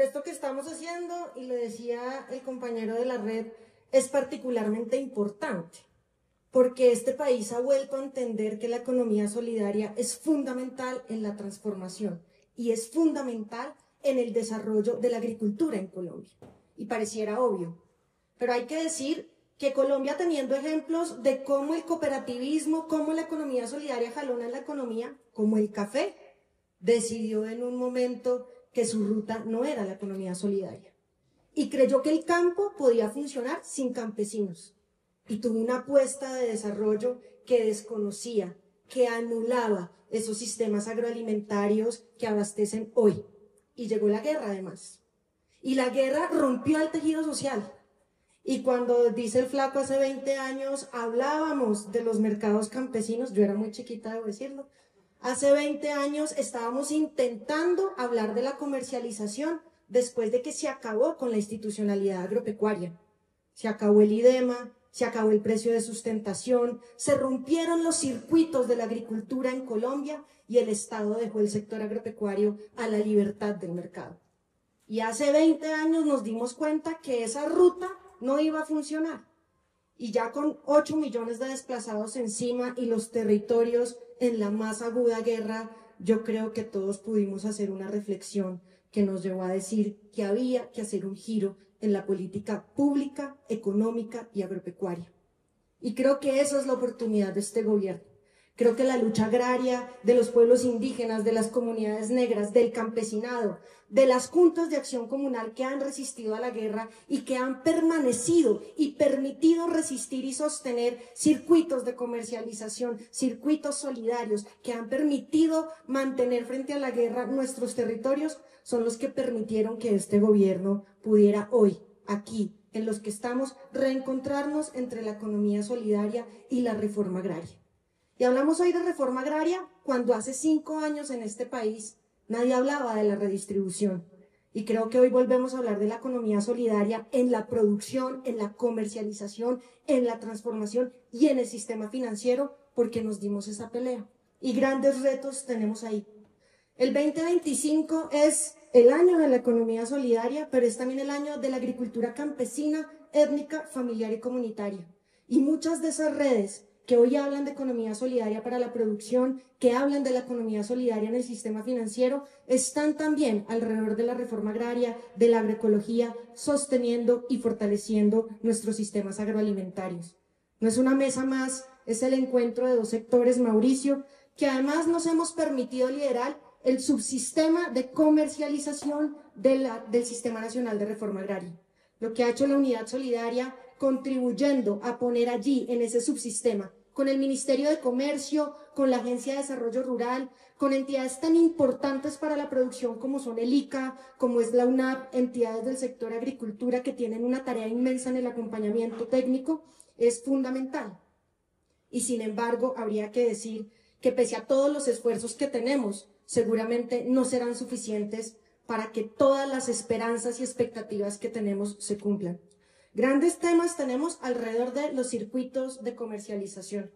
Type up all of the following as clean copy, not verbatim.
Pero esto que estamos haciendo, y le decía el compañero de la red, es particularmente importante, porque este país ha vuelto a entender que la economía solidaria es fundamental en la transformación y es fundamental en el desarrollo de la agricultura en Colombia. Y pareciera obvio, pero hay que decir que Colombia, teniendo ejemplos de cómo el cooperativismo, cómo la economía solidaria jalona en la economía, como el café, decidió en un momento que su ruta no era la economía solidaria. Y creyó que el campo podía funcionar sin campesinos. Y tuvo una apuesta de desarrollo que desconocía, que anulaba esos sistemas agroalimentarios que abastecen hoy. Y llegó la guerra, además. Y la guerra rompió el tejido social. Y cuando dice el flaco, hace 20 años hablábamos de los mercados campesinos, yo era muy chiquita, debo decirlo, hace 20 años estábamos intentando hablar de la comercialización después de que se acabó con la institucionalidad agropecuaria. Se acabó el IDEMA, se acabó el precio de sustentación, se rompieron los circuitos de la agricultura en Colombia y el Estado dejó el sector agropecuario a la libertad del mercado. Y hace 20 años nos dimos cuenta que esa ruta no iba a funcionar. Y ya con 8 millones de desplazados encima y los territorios en la más aguda guerra, yo creo que todos pudimos hacer una reflexión que nos llevó a decir que había que hacer un giro en la política pública, económica y agropecuaria. Y creo que esa es la oportunidad de este gobierno. Creo que la lucha agraria de los pueblos indígenas, de las comunidades negras, del campesinado, de las juntas de acción comunal que han resistido a la guerra y que han permanecido y permitido resistir y sostener circuitos de comercialización, circuitos solidarios que han permitido mantener frente a la guerra nuestros territorios, son los que permitieron que este gobierno pudiera hoy, aquí, en los que estamos, reencontrarnos entre la economía solidaria y la reforma agraria. Y hablamos hoy de reforma agraria cuando hace 5 años en este país nadie hablaba de la redistribución. Y creo que hoy volvemos a hablar de la economía solidaria en la producción, en la comercialización, en la transformación y en el sistema financiero, porque nos dimos esa pelea. Y grandes retos tenemos ahí. El 2025 es el año de la economía solidaria, pero es también el año de la agricultura campesina, étnica, familiar y comunitaria. Y muchas de esas redes que hoy hablan de economía solidaria para la producción, que hablan de la economía solidaria en el sistema financiero, están también alrededor de la reforma agraria, de la agroecología, sosteniendo y fortaleciendo nuestros sistemas agroalimentarios. No es una mesa más, es el encuentro de 2 sectores, Mauricio, que además nos hemos permitido liderar el subsistema de comercialización del Sistema Nacional de Reforma Agraria. Lo que ha hecho la Unidad Solidaria, contribuyendo a poner allí, en ese subsistema, con el Ministerio de Comercio, con la Agencia de Desarrollo Rural, con entidades tan importantes para la producción como son el ICA, como es la UNAP, entidades del sector agricultura que tienen una tarea inmensa en el acompañamiento técnico, es fundamental. Y sin embargo, habría que decir que pese a todos los esfuerzos que tenemos, seguramente no serán suficientes para que todas las esperanzas y expectativas que tenemos se cumplan. Grandes temas tenemos alrededor de los circuitos de comercialización,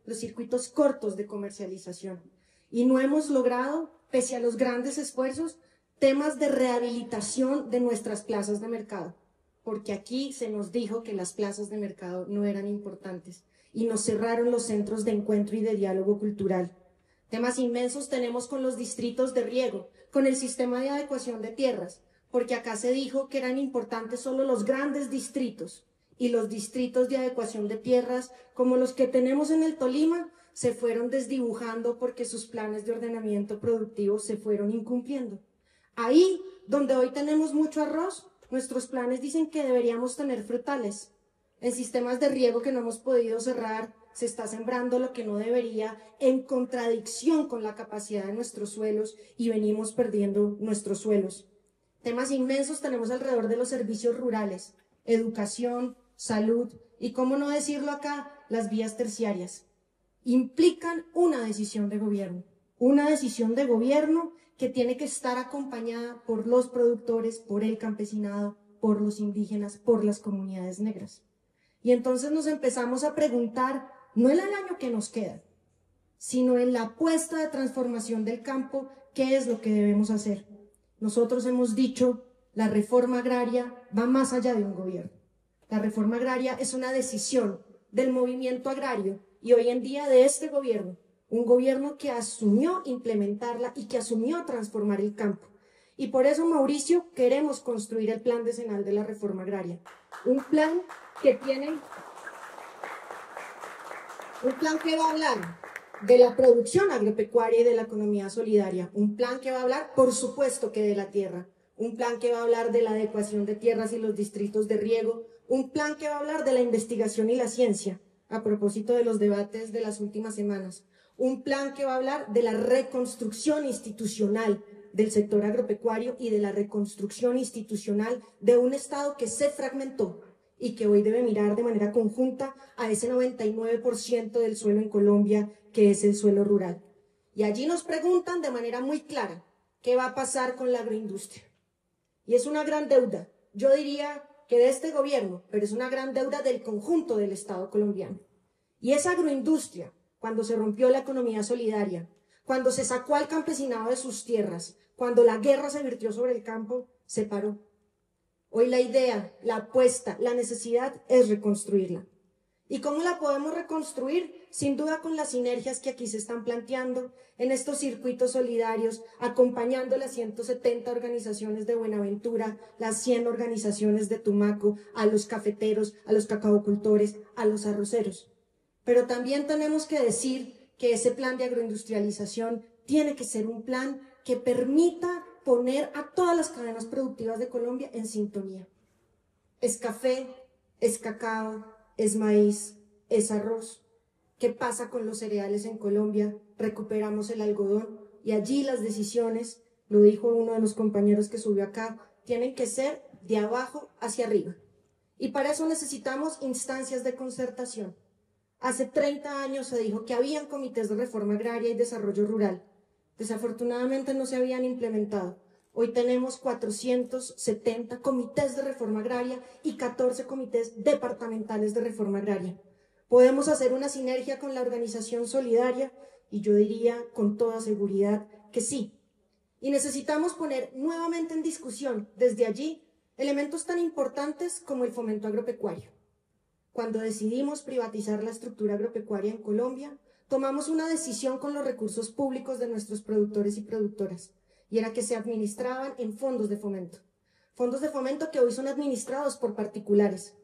los circuitos cortos de comercialización. Y no hemos logrado, pese a los grandes esfuerzos, temas de rehabilitación de nuestras plazas de mercado, porque aquí se nos dijo que las plazas de mercado no eran importantes y nos cerraron los centros de encuentro y de diálogo cultural. Temas inmensos tenemos con los distritos de riego, con el sistema de adecuación de tierras, porque acá se dijo que eran importantes solo los grandes distritos y los distritos de adecuación de tierras, como los que tenemos en el Tolima, se fueron desdibujando porque sus planes de ordenamiento productivo se fueron incumpliendo. Ahí, donde hoy tenemos mucho arroz, nuestros planes dicen que deberíamos tener frutales. En sistemas de riego que no hemos podido cerrar, se está sembrando lo que no debería, en contradicción con la capacidad de nuestros suelos, y venimos perdiendo nuestros suelos. Temas inmensos tenemos alrededor de los servicios rurales, educación, salud y, cómo no decirlo acá, las vías terciarias. Implican una decisión de gobierno que tiene que estar acompañada por los productores, por el campesinado, por los indígenas, por las comunidades negras. Y entonces nos empezamos a preguntar, no en el año que nos queda, sino en la apuesta de transformación del campo, ¿qué es lo que debemos hacer? Nosotros hemos dicho La reforma agraria va más allá de un gobierno. La reforma agraria es una decisión del movimiento agrario y hoy en día de este gobierno, un gobierno que asumió implementarla y que asumió transformar el campo. Y por eso, Mauricio, queremos construir el plan decenal de la reforma agraria. Un plan que va a hablar de la producción agropecuaria y de la economía solidaria. Un plan que va a hablar, por supuesto, que de la tierra. Un plan que va a hablar de la adecuación de tierras y los distritos de riego. Un plan que va a hablar de la investigación y la ciencia, a propósito de los debates de las últimas semanas. Un plan que va a hablar de la reconstrucción institucional del sector agropecuario y de la reconstrucción institucional de un Estado que se fragmentó y que hoy debe mirar de manera conjunta a ese 99% del suelo en Colombia, que es el suelo rural. Y allí nos preguntan de manera muy clara, ¿qué va a pasar con la agroindustria? Y es una gran deuda, yo diría que de este gobierno, pero es una gran deuda del conjunto del Estado colombiano. Y esa agroindustria, cuando se rompió la economía solidaria, cuando se sacó al campesinado de sus tierras, cuando la guerra se virtió sobre el campo, se paró. Hoy la idea, la apuesta, la necesidad es reconstruirla. ¿Y cómo la podemos reconstruir? Sin duda con las sinergias que aquí se están planteando en estos circuitos solidarios, acompañando las 170 organizaciones de Buenaventura, las 100 organizaciones de Tumaco, a los cafeteros, a los cacaocultores, a los arroceros. Pero también tenemos que decir que ese plan de agroindustrialización tiene que ser un plan que permita poner a todas las cadenas productivas de Colombia en sintonía. Es café, es cacao, es maíz, es arroz. ¿Qué pasa con los cereales en Colombia? Recuperamos el algodón y allí las decisiones, lo dijo uno de los compañeros que subió acá, tienen que ser de abajo hacia arriba. Y para eso necesitamos instancias de concertación. Hace 30 años se dijo que habían comités de reforma agraria y desarrollo rural. Desafortunadamente no se habían implementado. Hoy tenemos 470 comités de reforma agraria y 14 comités departamentales de reforma agraria. Podemos hacer una sinergia con la organización solidaria y yo diría con toda seguridad que sí. Y necesitamos poner nuevamente en discusión desde allí elementos tan importantes como el fomento agropecuario. Cuando decidimos privatizar la estructura agropecuaria en Colombia, tomamos una decisión con los recursos públicos de nuestros productores y productoras, y era que se administraban en fondos de fomento que hoy son administrados por particulares.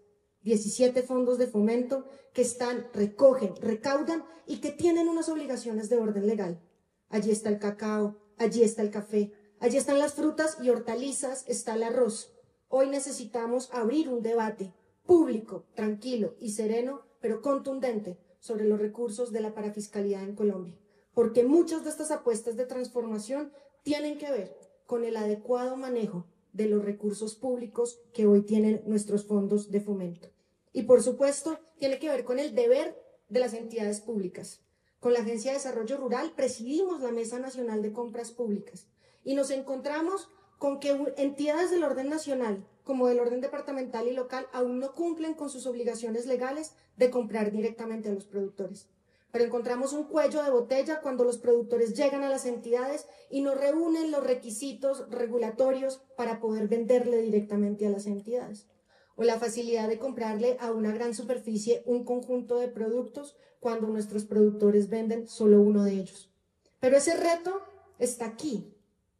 17 fondos de fomento que recogen, recaudan y que tienen unas obligaciones de orden legal. Allí está el cacao, allí está el café, allí están las frutas y hortalizas, está el arroz. Hoy necesitamos abrir un debate público, tranquilo y sereno, pero contundente, sobre los recursos de la parafiscalidad en Colombia, porque muchas de estas apuestas de transformación tienen que ver con el adecuado manejo de los recursos públicos que hoy tienen nuestros fondos de fomento. Y por supuesto, tiene que ver con el deber de las entidades públicas. Con la Agencia de Desarrollo Rural presidimos la Mesa Nacional de Compras Públicas y nos encontramos con que entidades del orden nacional, como del orden departamental y local, aún no cumplen con sus obligaciones legales de comprar directamente a los productores. Pero encontramos un cuello de botella cuando los productores llegan a las entidades y no reúnen los requisitos regulatorios para poder venderle directamente a las entidades. O la facilidad de comprarle a una gran superficie un conjunto de productos cuando nuestros productores venden solo uno de ellos. Pero ese reto está aquí,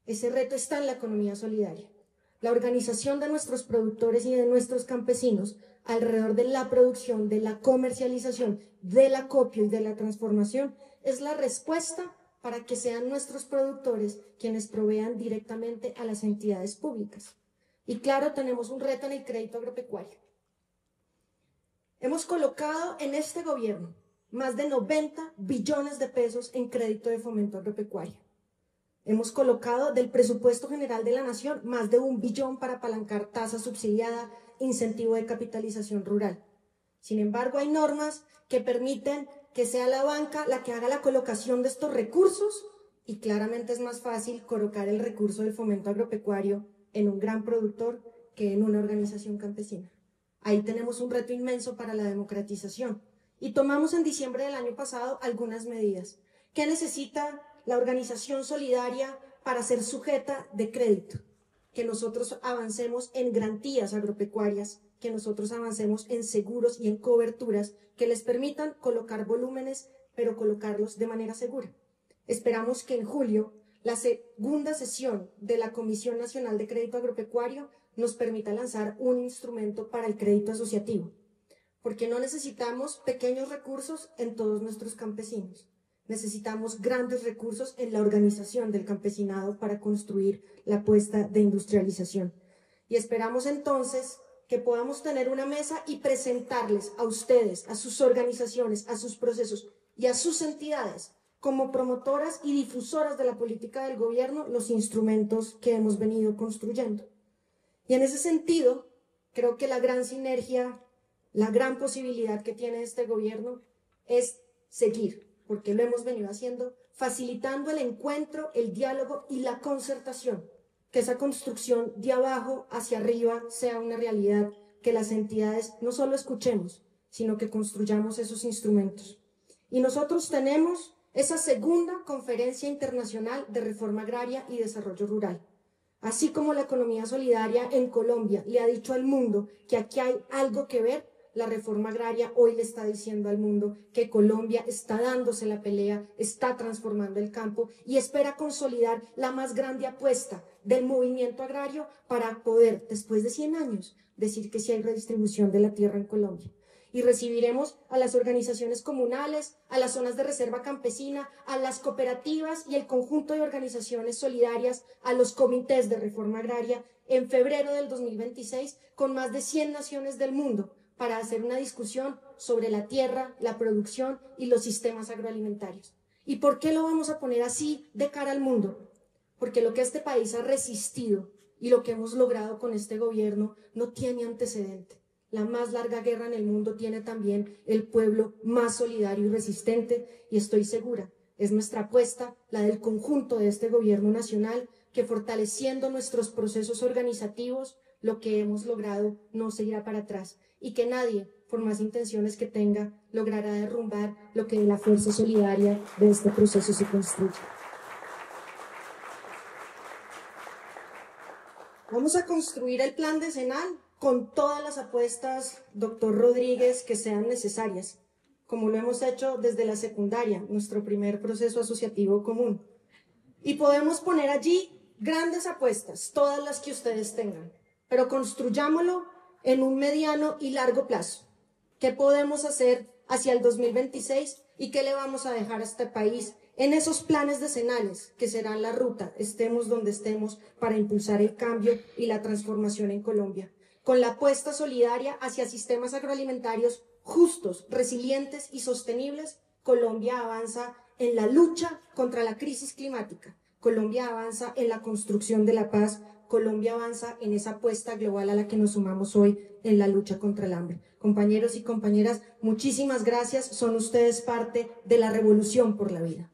ese reto está en la economía solidaria. La organización de nuestros productores y de nuestros campesinos alrededor de la producción, de la comercialización, del acopio y de la transformación es la respuesta para que sean nuestros productores quienes provean directamente a las entidades públicas. Y claro, tenemos un reto en el crédito agropecuario. Hemos colocado en este gobierno más de 90 billones de pesos en crédito de fomento agropecuario. Hemos colocado del presupuesto general de la nación más de 1 billón para apalancar tasa subsidiada, incentivo de capitalización rural. Sin embargo, hay normas que permiten que sea la banca la que haga la colocación de estos recursos y claramente es más fácil colocar el recurso del fomento agropecuario en un gran productor que en una organización campesina. Ahí tenemos un reto inmenso para la democratización y tomamos en diciembre del año pasado algunas medidas. ¿Qué necesita la organización solidaria para ser sujeta de crédito? que nosotros avancemos en garantías agropecuarias, que nosotros avancemos en seguros y en coberturas que les permitan colocar volúmenes, pero colocarlos de manera segura. Esperamos que en julio la segunda sesión de la Comisión Nacional de Crédito Agropecuario nos permita lanzar un instrumento para el crédito asociativo, porque no necesitamos pequeños recursos en todos nuestros campesinos. Necesitamos grandes recursos en la organización del campesinado para construir la apuesta de industrialización. Y esperamos entonces que podamos tener una mesa y presentarles a ustedes, a sus organizaciones, a sus procesos y a sus entidades, como promotoras y difusoras de la política del gobierno, los instrumentos que hemos venido construyendo. Y en ese sentido, creo que la gran sinergia, la gran posibilidad que tiene este gobierno es seguir, porque lo hemos venido haciendo, facilitando el encuentro, el diálogo y la concertación, que esa construcción de abajo hacia arriba sea una realidad, que las entidades no solo escuchemos, sino que construyamos esos instrumentos. Y nosotros tenemos esa segunda conferencia internacional de reforma agraria y desarrollo rural. Así como la economía solidaria en Colombia le ha dicho al mundo que aquí hay algo que ver, la reforma agraria hoy le está diciendo al mundo que Colombia está dándose la pelea, está transformando el campo y espera consolidar la más grande apuesta del movimiento agrario para poder, después de 100 años, decir que sí hay redistribución de la tierra en Colombia. Y recibiremos a las organizaciones comunales, a las zonas de reserva campesina, a las cooperativas y el conjunto de organizaciones solidarias, a los comités de reforma agraria en febrero del 2026 con más de 100 naciones del mundo para hacer una discusión sobre la tierra, la producción y los sistemas agroalimentarios. ¿Y por qué lo vamos a poner así de cara al mundo? Porque lo que este país ha resistido y lo que hemos logrado con este gobierno no tiene antecedente. La más larga guerra en el mundo tiene también el pueblo más solidario y resistente, y estoy segura, es nuestra apuesta, la del conjunto de este gobierno nacional, que fortaleciendo nuestros procesos organizativos, lo que hemos logrado no se irá para atrás, y que nadie, por más intenciones que tenga, logrará derrumbar lo que de la fuerza solidaria de este proceso se construye. Vamos a construir el plan decenal con todas las apuestas, doctor Rodríguez, que sean necesarias, como lo hemos hecho desde la secundaria, nuestro primer proceso asociativo común. Y podemos poner allí grandes apuestas, todas las que ustedes tengan, pero construyámoslo en un mediano y largo plazo. ¿Qué podemos hacer hacia el 2026 y qué le vamos a dejar a este país en esos planes decenales que serán la ruta, estemos donde estemos, para impulsar el cambio y la transformación en Colombia? Con la apuesta solidaria hacia sistemas agroalimentarios justos, resilientes y sostenibles, Colombia avanza en la lucha contra la crisis climática, Colombia avanza en la construcción de la paz, Colombia avanza en esa apuesta global a la que nos sumamos hoy en la lucha contra el hambre. Compañeros y compañeras, muchísimas gracias, son ustedes parte de la revolución por la vida.